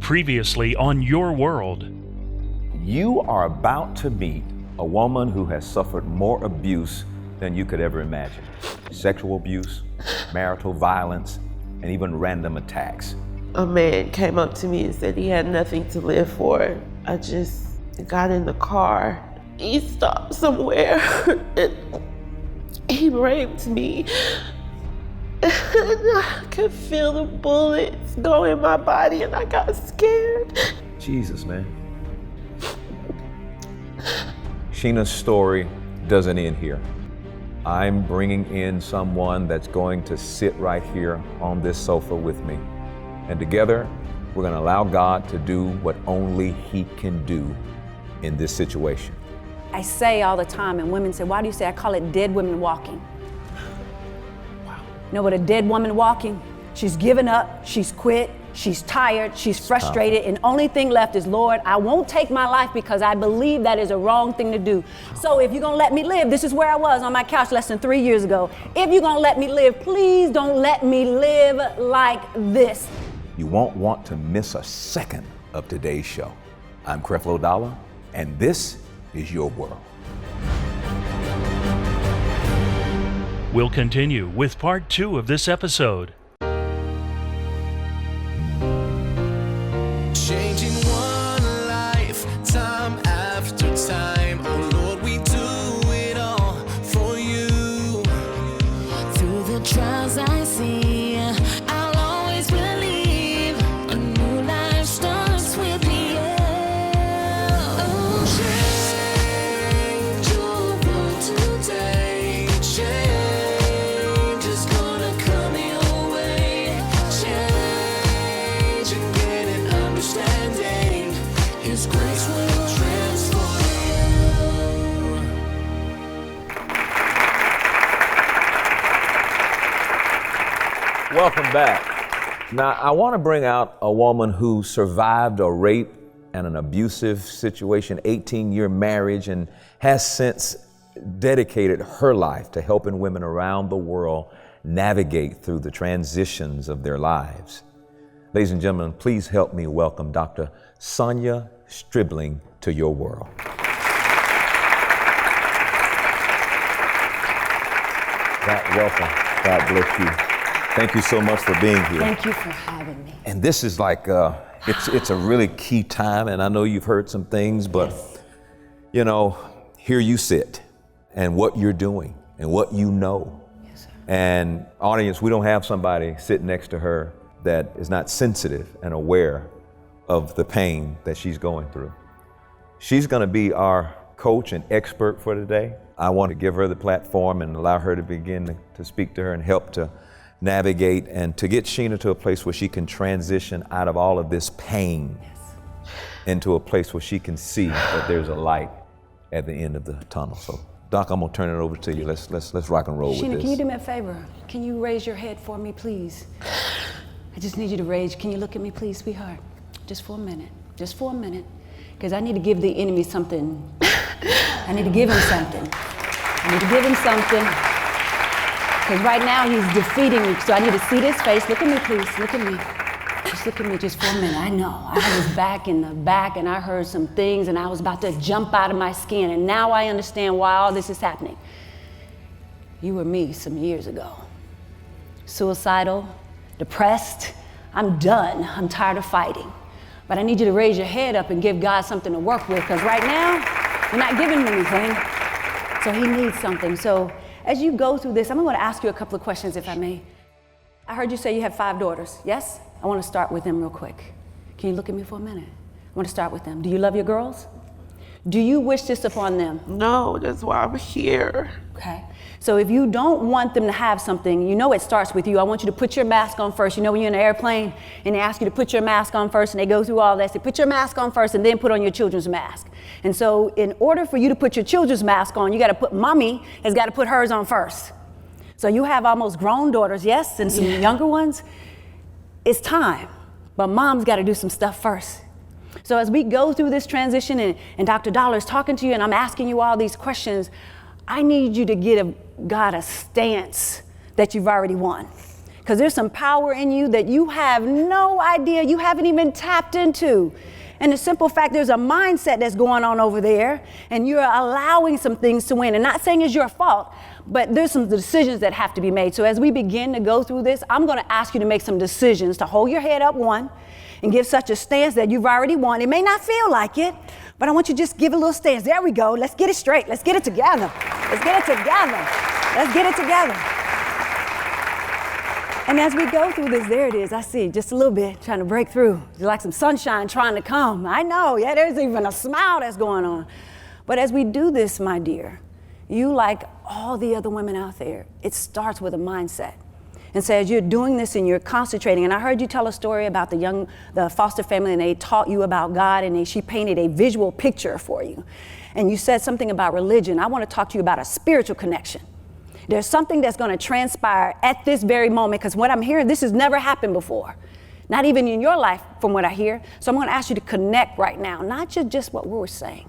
Previously on Your World. You are about to meet a woman who has suffered more abuse than you could ever imagine. Sexual abuse, marital violence, and even random attacks. A man came up to me and said he had nothing to live for. I just got in the car. He stopped somewhere and he raped me. And I could feel the bullets go in my body and I got scared. Jesus, man. Sheena's story doesn't end here. I'm bringing in someone that's going to sit right here on this sofa with me. And together, we're going to allow God to do what only He can do in this situation. I say all the time, and women say, why do you say? I call it dead women walking. Wow. You know what a dead woman walking? She's given up, she's quit, she's tired, she's frustrated, and only thing left is, Lord, I won't take my life because I believe that is a wrong thing to do. So if you're gonna let me live, this is where I was on my couch less than 3 years ago. If you're gonna let me live, please don't let me live like this. You won't want to miss a second of today's show. I'm Creflo, and this is Your World. We'll continue with part 2 of this episode. Changing one life, time after time. Oh Lord, we do it all for you. Through the trials I see, I'll always believe a new life starts with me. Oh, change your world today. Change is gonna come your way. Change and get an understanding. His grace will transform you. Welcome back. Now, I want to bring out a woman who survived a rape and an abusive situation, 18-year marriage, and has since dedicated her life to helping women around the world navigate through the transitions of their lives. Ladies and gentlemen, please help me welcome Dr. Sonia Stribling to Your World. Welcome. God bless you. Thank you so much for being here. Thank you for having me. And this is like, it's a really key time, and I know you've heard some things, but you know, here you sit and what you're doing and what you know. Yes, sir. And audience, we don't have somebody sitting next to her that is not sensitive and aware of the pain that she's going through. She's gonna be our coach and expert for today. I want to give her the platform and allow her to begin to speak to her and help to navigate and to get Sheena to a place where she can transition out of all of this pain into a place where she can see that there's a light at the end of the tunnel. So, Doc, I'm gonna turn it over to you. Let's rock and roll with Sheena, this. can you do me a favor? Can you raise your head for me, please? I just need you to raise. Can you look at me, please, sweetheart? Just for a minute. Just for a minute. Because I need to give the enemy something. I need to give him something. I need to give him something. Because right now he's defeating me. So I need to see this face. Look at me, please. Look at me. Just look at me just for a minute. I know. I was back in the back and I heard some things and I was about to jump out of my skin. And now I understand why all this is happening. You were me some years ago. Suicidal, depressed. I'm done. I'm tired of fighting. But I need you to raise your head up and give God something to work with. Because right now, you're not giving him anything. So he needs something. So as you go through this, I'm going to ask you a couple of questions, if I may. I heard you say you have 5 daughters, yes? I want to start with them real quick. Can you look at me for a minute? I want to start with them. Do you love your girls? Do you wish this upon them? No, that's why I'm here. Okay. So if you don't want them to have something, you know it starts with you. I want you to put your mask on first. You know when you're in an airplane and they ask you to put your mask on first and they go through all that, say put your mask on first and then put on your children's mask. And so in order for you to put your children's mask on, you got to put, mommy has got to put hers on first. So you have almost grown daughters, yes, and some younger ones. It's time, but mom's got to do some stuff first. So as we go through this transition and Dr. Dollar is talking to you and I'm asking you all these questions, I need you to give God a stance that you've already won. because there's some power in you that you have no idea, you haven't even tapped into. And the simple fact, there's a mindset that's going on over there, and you're allowing some things to win. And not saying it's your fault, but there's some decisions that have to be made. So as we begin to go through this, I'm going to ask you to make some decisions to hold your head up, one, and give such a stance that you've already won. It may not feel like it, but I want you to just give a little stance. There we go. Let's get it straight. Let's get it together. Let's get it together. Let's get it together. And as we go through this, there it is. I see just a little bit trying to break through. It's like some sunshine trying to come. I know. Yeah, there's even a smile that's going on. But as we do this, my dear, you, like all the other women out there, it starts with a mindset. And so as you're doing this and you're concentrating, and I heard you tell a story about the foster family, and they taught you about God, and she painted a visual picture for you. And you said something about religion. I want to talk to you about a spiritual connection. There's something that's going to transpire at this very moment, because what I'm hearing, this has never happened before. Not even in your life, from what I hear. So I'm going to ask you to connect right now, not just what we're saying,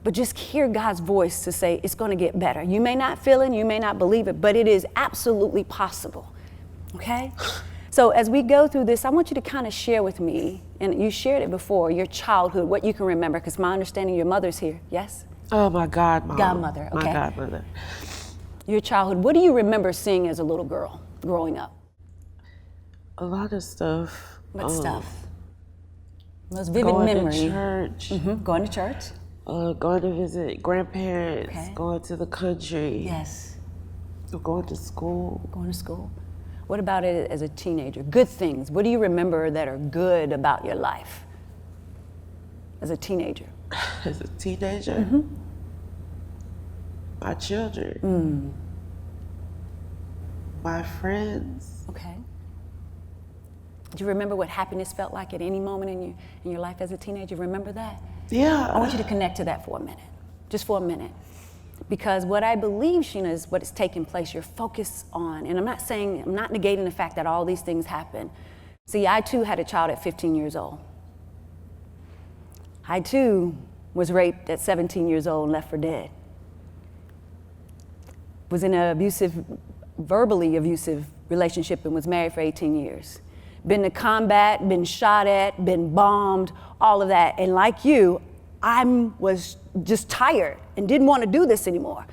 but just hear God's voice to say it's going to get better. You may not feel it, you may not believe it, but it is absolutely possible. Okay? So as we go through this, I want you to kind of share with me, and you shared it before, your childhood, what you can remember, because my understanding, your mother's here, yes? Oh, my godmom. Godmother, okay. My godmother. Your childhood, what do you remember seeing as a little girl growing up? A lot of stuff. What stuff? Those vivid going memories. To church. Going to church? Going to visit grandparents. Okay. Going to the country. Yes. Going to school. Going to school. What about it as a teenager? Good things. What do you remember that are good about your life as a teenager? As a teenager? Mm-hmm. My children. My friends. Okay. Do you remember what happiness felt like at any moment in your life as a teenager? Remember that? Yeah. I want you to connect to that for a minute, just for a minute. Because what I believe, Sheena, is what is taking place, you're focused on, and I'm not negating the fact that all these things happen. See, I too had a child at 15 years old. I too was raped at 17 years old and left for dead. Was in an verbally abusive relationship and was married for 18 years. Been to combat, been shot at, been bombed, all of that. And like you, I was just tired and didn't want to do this anymore.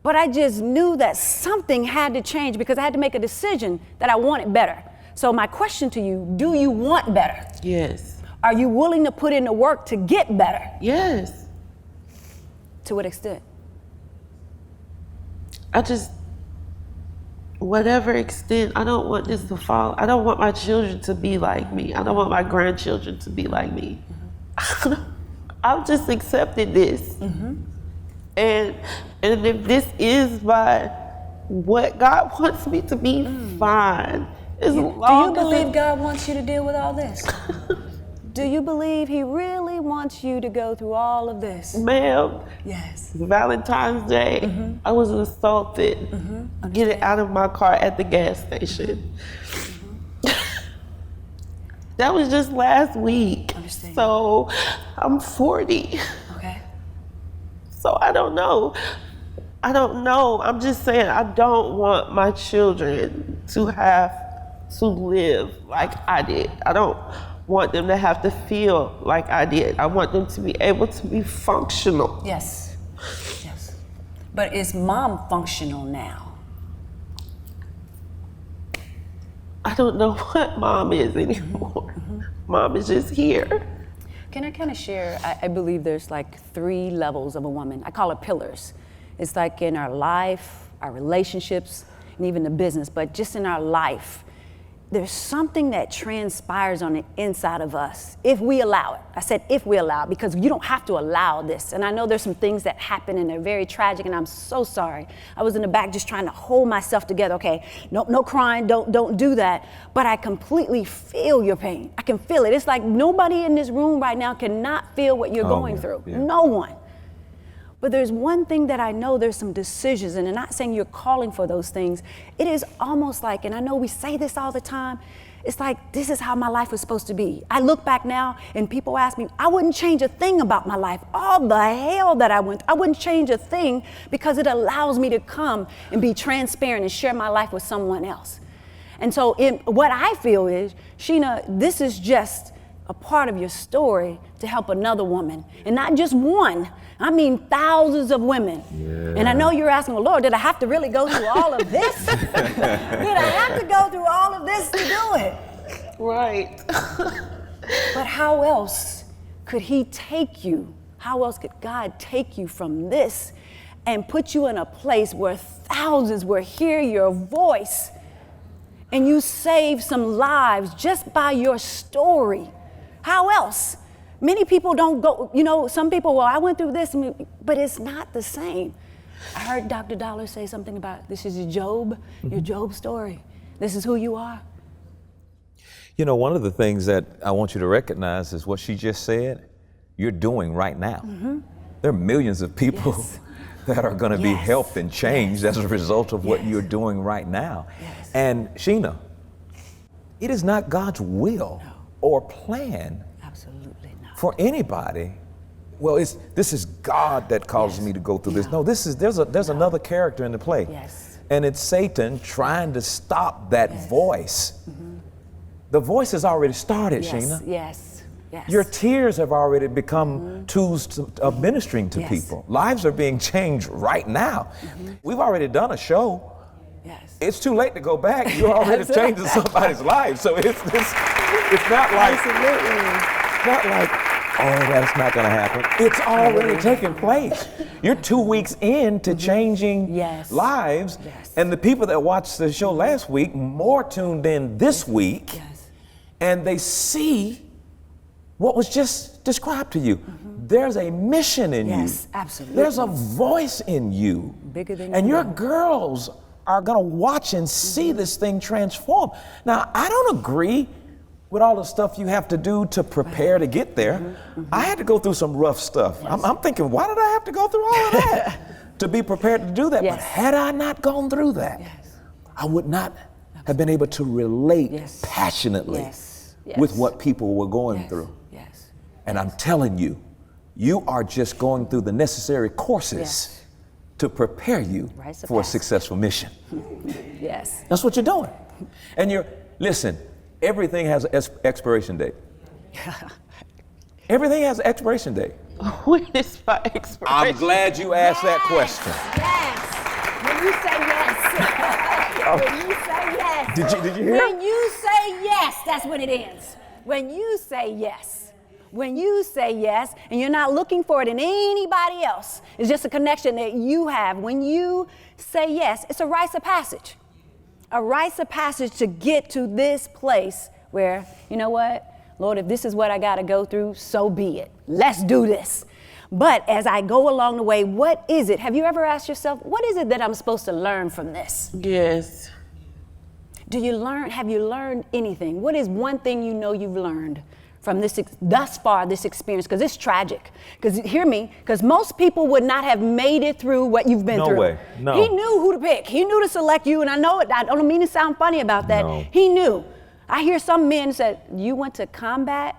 But I just knew that something had to change because I had to make a decision that I wanted better. So my question to you, do you want better? Yes. Are you willing to put in the work to get better? Yes. To what extent? Whatever extent, I don't want this to fall. I don't want my children to be like me. I don't want my grandchildren to be like me. I've just accepted this. And if this is what God wants me to be, fine. Do you believe God wants you to deal with all this? Do you believe He really wants you to go through all of this? Ma'am. Yes. Valentine's Day, I was assaulted. Getting out of my car at the gas station. That was just last week. Understand. So I'm 40. Okay. So I don't know. I'm just saying I don't want my children to have to live like I did. I don't want them to have to feel like I did. I want them to be able to be functional. Yes. Yes. But is mom functional now? I don't know what mom is anymore. Mom is just here. Can I kind of share? I believe there's like 3 levels of a woman. I call it pillars. It's like in our life, our relationships, and even the business, but just in our life, there's something that transpires on the inside of us if we allow it. I said if we allow it, because you don't have to allow this. And I know there's some things that happen and they're very tragic, and I'm so sorry. I was in the back just trying to hold myself together. Okay, no crying, don't do that. But I completely feel your pain. I can feel it. It's like nobody in this room right now cannot feel what you're going through. Yeah. No one. But there's one thing that I know, there's some decisions, and I'm not saying you're calling for those things. It is almost like, and I know we say this all the time, it's like, this is how my life was supposed to be. I look back now and people ask me, I wouldn't change a thing about my life. All the hell that I went, I wouldn't change a thing because it allows me to come and be transparent and share my life with someone else. And so what I feel is, Sheena, this is just a part of your story to help another woman. And not just one, I mean thousands of women. Yeah. And I know you're asking, well, Lord, did I have to really go through all of this? Did I have to go through all of this to do it? Right. But how else could he take you? How else could God take you from this and put you in a place where thousands will hear your voice and you save some lives just by your story? How else? Many people don't go, some people, well, I went through this, but it's not the same. I heard Dr. Dollar say something about this is your Job story. This is who you are. One of the things that I want you to recognize is what she just said, you're doing right now. Mm-hmm. There are millions of people that are going to be helped and changed as a result of what you're doing right now. Yes. And Sheena, it is not God's will or plan for anybody. Well, this is God that causes me to go through this. No, there's another character in the play. Yes. And it's Satan trying to stop that voice. Mm-hmm. The voice has already started, Sheena. Yes. Your tears have already become tools of ministering to people. Lives are being changed right now. Mm-hmm. We've already done a show. Yes. It's too late to go back. You're already changing somebody's life. So it's not like, oh, that's not going to happen. It's already taken place. You're 2 weeks into changing lives. Yes. And the people that watched the show last week more tuned in this week. Yes. And they see what was just described to you. Mm-hmm. There's a mission in you. Yes, absolutely. There's a voice in you. Bigger than and your girls are going to watch and see this thing transform. Now, I don't agree with all the stuff you have to do to prepare to get there. Mm-hmm. I had to go through some rough stuff. Yes. I'm thinking, why did I have to go through all of that to be prepared to do that? Yes. But had I not gone through that, I would not have been able to relate passionately with what people were going through. Yes. And I'm telling you, you are just going through the necessary courses to prepare you for a successful mission. Yes. That's what you're doing. And listen, everything has an expiration date. Everything has an expiration date. When is my expiration? I'm glad you asked that question. Yes. When you say yes. When you say yes. Did you hear? When you say yes, that's when it ends. When you say yes. When you say yes, and you're not looking for it in anybody else, it's just a connection that you have. When you say yes, it's a rites of passage. A rites of passage to get to this place where, you know what, Lord, if this is what I got to go through, so be it. Let's do this. But as I go along the way, what is it? Have you ever asked yourself, what is it that I'm supposed to learn from this? Yes. Have you learned anything? What is one thing you know you've learned from this, thus far, this experience? Because it's tragic. Because hear me, because most people would not have made it through what you've been through. No way, no. He knew who to pick. He knew to select you, and I know it. I don't mean to sound funny about that. No. He knew. I hear some men say, you went to combat?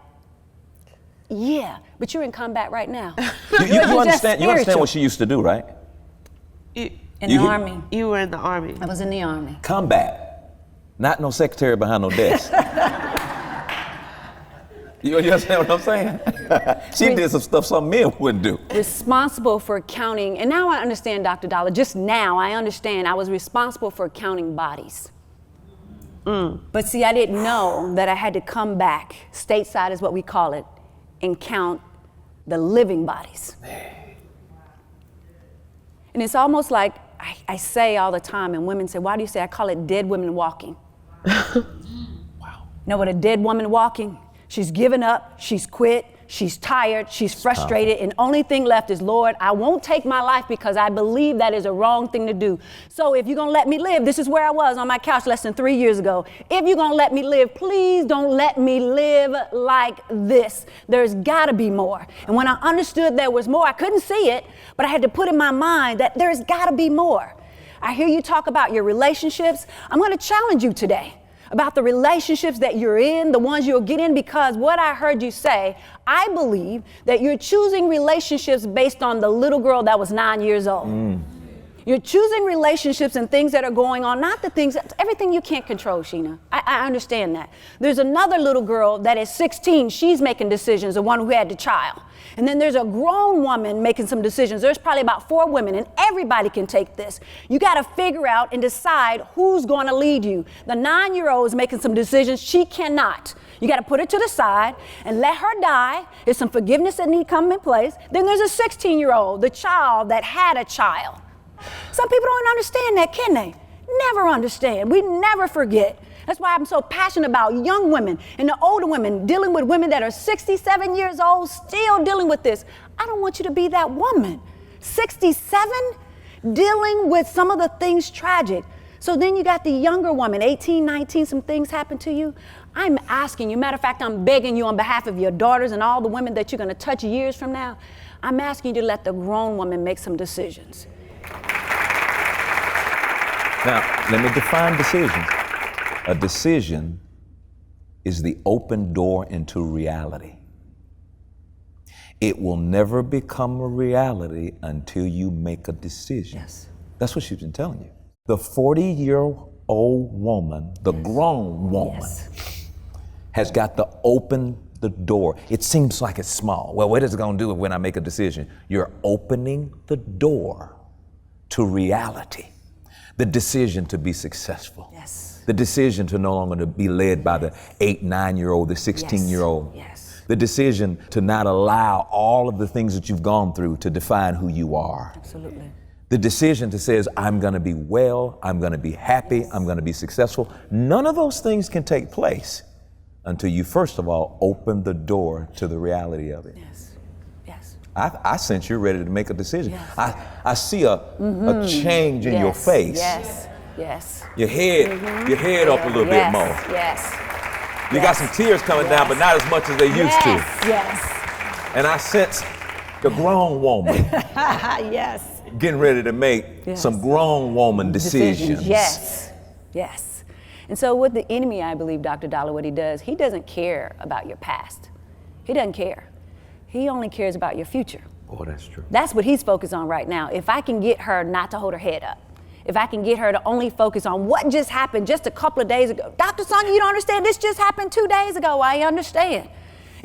Yeah, but you're in combat right now. You understand what she used to do, right? In the Army. You were in the Army. I was in the Army. Combat. Not no secretary behind no desk. You understand what I'm saying? She did some stuff some men wouldn't do. Responsible for counting, and now I understand, Dr. Dollar, just now I understand I was responsible for counting bodies. But see, I didn't know that I had to come back, stateside is what we call it, and count the living bodies. And it's almost like I say all the time, and women say, why do you say? I call it dead women walking. Wow. You know what a dead woman walking? She's given up, she's quit, she's tired, she's frustrated, and only thing left is, Lord, I won't take my life because I believe that is a wrong thing to do. So if you're gonna let me live, this is where I was on my couch less than 3 years ago. If you're gonna let me live, please don't let me live like this. There's gotta be more. And when I understood there was more, I couldn't see it, but I had to put in my mind that there's gotta be more. I hear you talk about your relationships. I'm gonna challenge you today about the relationships that you're in, the ones you'll get in, because what I heard you say, I believe that you're choosing relationships based on the little girl that was 9 years old. You You're choosing relationships and things that are going on, not the things, everything you can't control, Sheena. I understand that. There's another little girl that is 16. She's making decisions, the one who had the child. And then there's a grown woman making some decisions. There's probably about 4 women, and everybody can take this. You got to figure out and decide who's going to lead you. The 9-year-old is making some decisions. She cannot. You got to put her to the side and let her die. There's some forgiveness that need to come in place. Then there's a 16-year-old, the child that had a child. Some people don't understand that, can they? Never understand. We never forget. That's why I'm so passionate about young women and the older women dealing with women that are 67 years old, still dealing with this. I don't want you to be that woman. 67, dealing with some of the things tragic. So then you got the younger woman, 18, 19, some things happen to you. I'm asking you, matter of fact, I'm begging you on behalf of your daughters and all the women that you're going to touch years from now, I'm asking you to let the grown woman make some decisions. Now, let me define decisions. A decision is the open door into reality. It will never become a reality until you make a decision. Yes. That's what she's been telling you. The 40-year-old woman, the grown woman, has got to open the door. It seems like it's small. Well, what is it going to do when I make a decision? You're opening the door to reality. The decision to be successful. Yes. The decision to no longer to be led by the 8, 9-year-old, the 16-year-old. Yes. The decision to not allow all of the things that you've gone through to define who you are. Absolutely. The decision to say, I'm going to be well, I'm going to be happy, I'm going to be successful. None of those things can take place until you, first of all, open the door to the reality of it. Yes. Yes. I sense you're ready to make a decision. Yes. I see a change in your face. Yes. Yes. Your head up a little bit more. Yes. You got some tears coming down, but not as much as they used to. Yes. And I sense the grown woman Yes. getting ready to make some grown woman decisions. Yes. Yes. And so with the enemy, I believe, Dr. Dollar, what he does, he doesn't care about your past. He doesn't care. He only cares about your future. Oh, that's true. That's what he's focused on right now. If I can get her not to hold her head up, if I can get her to only focus on what just happened just a couple of days ago. Dr. Sonia, you don't understand. This just happened 2 days ago. I understand.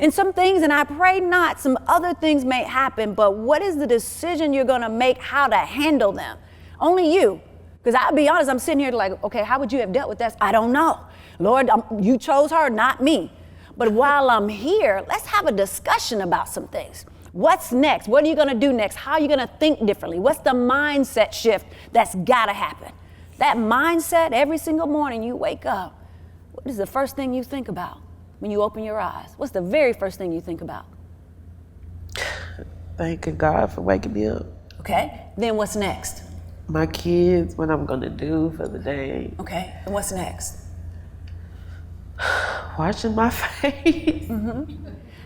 And some things, and I pray not, some other things may happen, but what is the decision you're going to make how to handle them? Only you. Because I'll be honest, I'm sitting here like, okay, how would you have dealt with this? I don't know. Lord, you chose her, not me. But while I'm here, let's have a discussion about some things. What's next? What are you going to do next? How are you going to think differently? What's the mindset shift that's got to happen? That mindset, every single morning you wake up, what is the first thing you think about when you open your eyes? What's the very first thing you think about? Thanking God for waking me up. Okay. Then what's next? My kids, what I'm gonna do for the day. Okay. And what's next? Washing my face.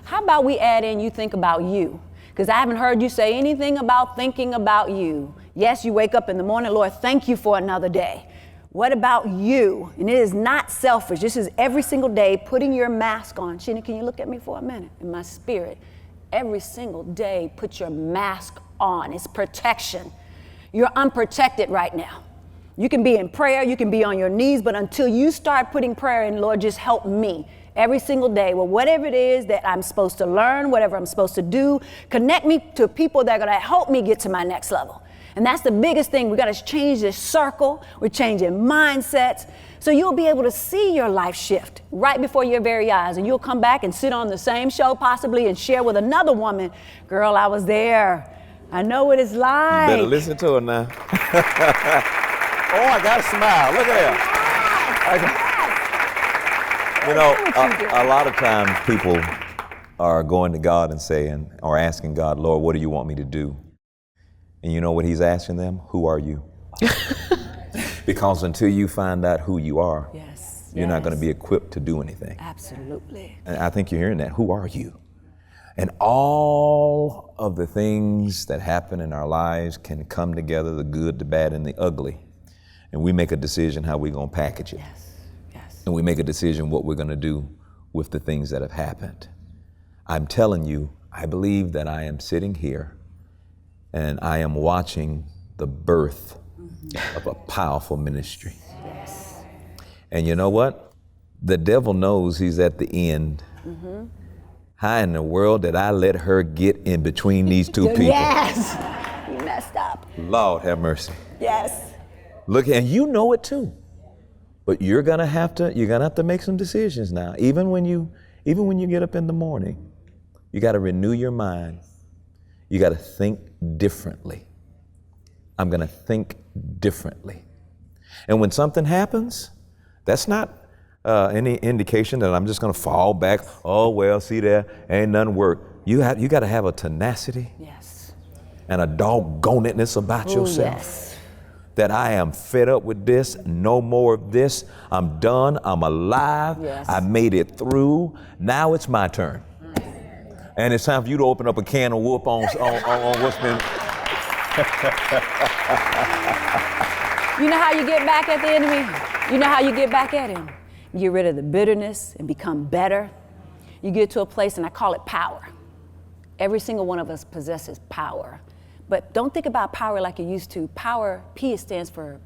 How about we add in you think about you? Because I haven't heard you say anything about thinking about you. Yes, you wake up in the morning, Lord, thank you for another day. What about you? And it is not selfish. This is every single day putting your mask on. Sheena, can you look at me for a minute? In my spirit, every single day, put your mask on. It's protection. You're unprotected right now. You can be in prayer, you can be on your knees, but until you start putting prayer in, Lord, just help me every single day. Well, whatever it is that I'm supposed to learn, whatever I'm supposed to do, connect me to people that are going to help me get to my next level. And that's the biggest thing. We got to change this circle. We're changing mindsets. So you'll be able to see your life shift right before your very eyes. And you'll come back and sit on the same show possibly and share with another woman, girl, I was there. I know what it's like. You better listen to her now. Oh, I got a smile. Look at that. You know, a lot of times people are going to God and saying, or asking God, Lord, what do you want me to do? And you know what he's asking them? Who are you? Because until you find out who you are, you're not going to be equipped to do anything. Absolutely. And I think you're hearing that. Who are you? And all of the things that happen in our lives can come together, the good, the bad, and the ugly. And we make a decision how we're going to package it. Yes. And we make a decision what we're going to do with the things that have happened. I'm telling you, I believe that I am sitting here and I am watching the birth of a powerful ministry. And you know what? The devil knows he's at the end. How in the world did I let her get in between these two people? Yes, you messed up. Lord have mercy. Yes. Look, and you know it too. But you're gonna have to make some decisions now. Even when you get up in the morning, you gotta renew your mind. You gotta think differently. I'm gonna think differently. And when something happens, that's not any indication that I'm just gonna fall back. Oh, well, see there, ain't nothing work. You gotta have a tenacity. Yes. And a doggonedness about yourself. Yes. That I am fed up with this, no more of this. I'm done, I'm alive, Yes. I made it through. Now it's my turn. And it's time for you to open up a can of whoop on what's been. You know how you get back at the enemy? You know how you get back at him? You get rid of the bitterness and become better. You get to a place, and I call it power. Every single one of us possesses power. But don't think about power like you used to. Power, P stands for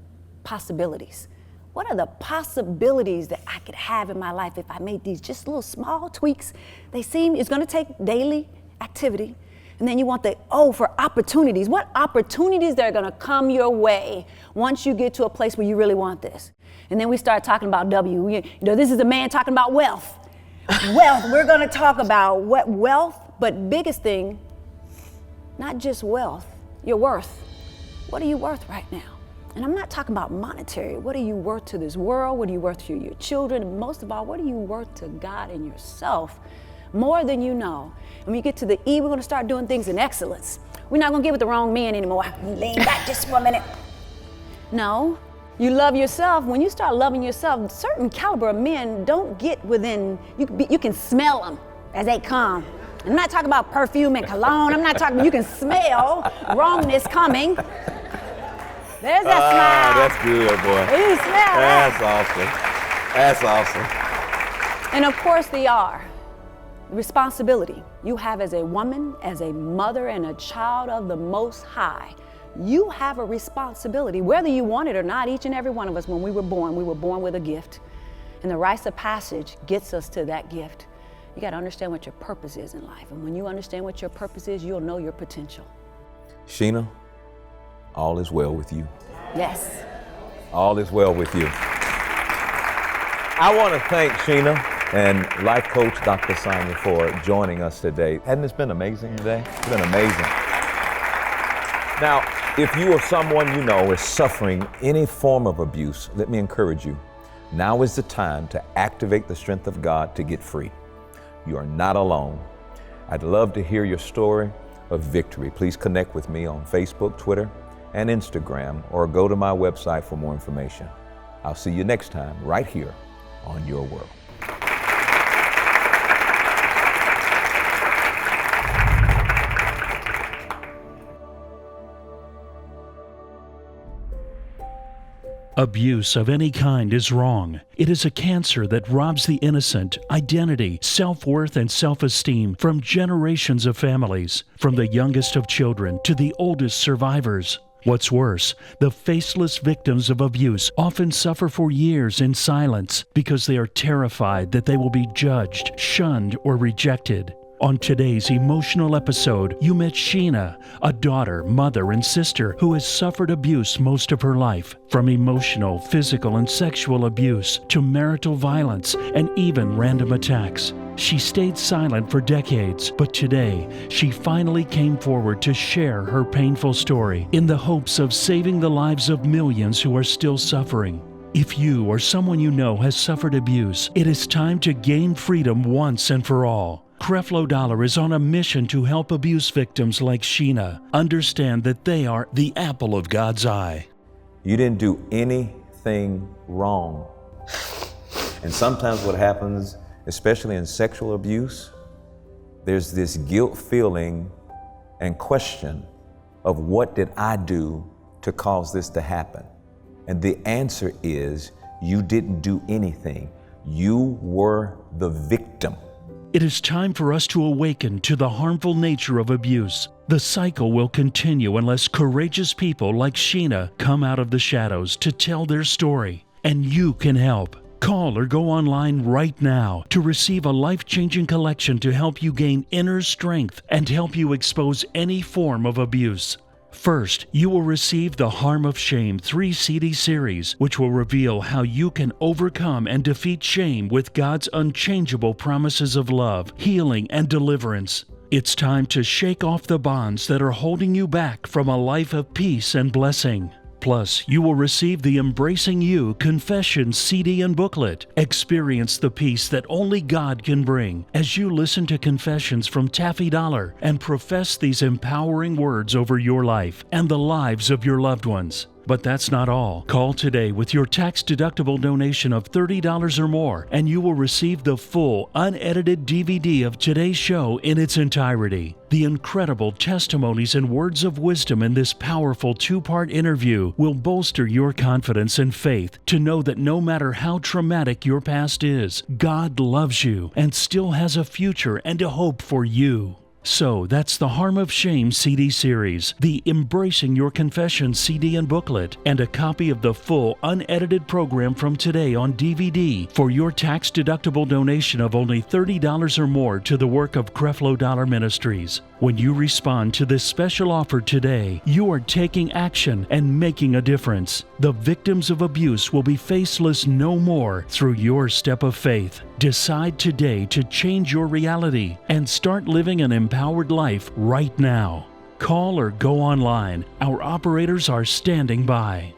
possibilities. What are the possibilities that I could have in my life if I made these just little small tweaks? It's gonna take daily activity. And then you want the O for opportunities. What opportunities that are gonna come your way once you get to a place where you really want this? And then we start talking about W. This is a man talking about wealth. Wealth, we're gonna talk about what wealth, but biggest thing, not just wealth, your worth. What are you worth right now? And I'm not talking about monetary. What are you worth to this world? What are you worth to your children? And most of all, what are you worth to God and yourself? More than you know. And when you get to the E, we're gonna start doing things in excellence. We're not gonna get with the wrong man anymore. Lean back just for a minute. No, you love yourself. When you start loving yourself, certain caliber of men don't get within, you can smell them as they come. I'm not talking about perfume and cologne. I'm not talking, you can smell wrongness coming. There's that smile. That's good, boy. You smell That's awesome. That's awesome. And of course the R, responsibility. You have as a woman, as a mother, and a child of the Most High. You have a responsibility, whether you want it or not. Each and every one of us, when we were born with a gift. And the rites of passage gets us to that gift. You got to understand what your purpose is in life. And when you understand what your purpose is, you'll know your potential. Sheena, all is well with you. Yes. All is well with you. I want to thank Sheena and life coach Dr. Sonia for joining us today. Hasn't this been amazing today? It's been amazing. Now, if you or someone you know is suffering any form of abuse, let me encourage you. Now is the time to activate the strength of God to get free. You are not alone. I'd love to hear your story of victory. Please connect with me on Facebook, Twitter, and Instagram, or go to my website for more information. I'll see you next time right here on Your World. Abuse of any kind is wrong. It is a cancer that robs the innocent identity, self-worth, and self-esteem from generations of families, from the youngest of children to the oldest survivors. What's worse, the faceless victims of abuse often suffer for years in silence because they are terrified that they will be judged, shunned, or rejected. On today's emotional episode, you met Sheena, a daughter, mother, and sister who has suffered abuse most of her life, from emotional, physical, and sexual abuse to marital violence and even random attacks. She stayed silent for decades, but today she finally came forward to share her painful story in the hopes of saving the lives of millions who are still suffering. If you or someone you know has suffered abuse, it is time to gain freedom once and for all. Creflo Dollar is on a mission to help abuse victims like Sheena understand that they are the apple of God's eye. You didn't do anything wrong. And sometimes what happens, especially in sexual abuse, there's this guilt feeling and question of what did I do to cause this to happen? And the answer is you didn't do anything. You were the victim. It is time for us to awaken to the harmful nature of abuse. The cycle will continue unless courageous people like Sheena come out of the shadows to tell their story. And you can help. Call or go online right now to receive a life-changing collection to help you gain inner strength and help you expose any form of abuse. First, you will receive the Harm of Shame 3-CD series, which will reveal how you can overcome and defeat shame with God's unchangeable promises of love, healing, and deliverance. It's time to shake off the bonds that are holding you back from a life of peace and blessing. Plus, you will receive the Embracing You Confession CD and booklet. Experience the peace that only God can bring as you listen to confessions from Taffy Dollar and profess these empowering words over your life and the lives of your loved ones. But that's not all. Call today with your tax-deductible donation of $30 or more, and you will receive the full, unedited DVD of today's show in its entirety. The incredible testimonies and words of wisdom in this powerful 2-part interview will bolster your confidence and faith to know that no matter how traumatic your past is, God loves you and still has a future and a hope for you. So that's the Harm of Shame CD series, the Embracing Your Confession CD and booklet, and a copy of the full unedited program from today on DVD for your tax-deductible donation of only $30 or more to the work of Creflo Dollar Ministries. When you respond to this special offer today, you are taking action and making a difference. The victims of abuse will be faceless no more through your step of faith. Decide today to change your reality and start living an empowered life right now. Call or go online. Our operators are standing by.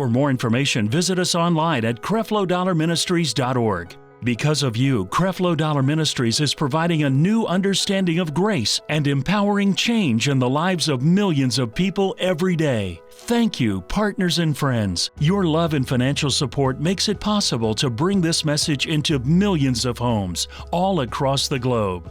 For more information, visit us online at creflodollarministries.org. Because of you, Creflo Dollar Ministries is providing a new understanding of grace and empowering change in the lives of millions of people every day. Thank you, partners and friends. Your love and financial support makes it possible to bring this message into millions of homes all across the globe.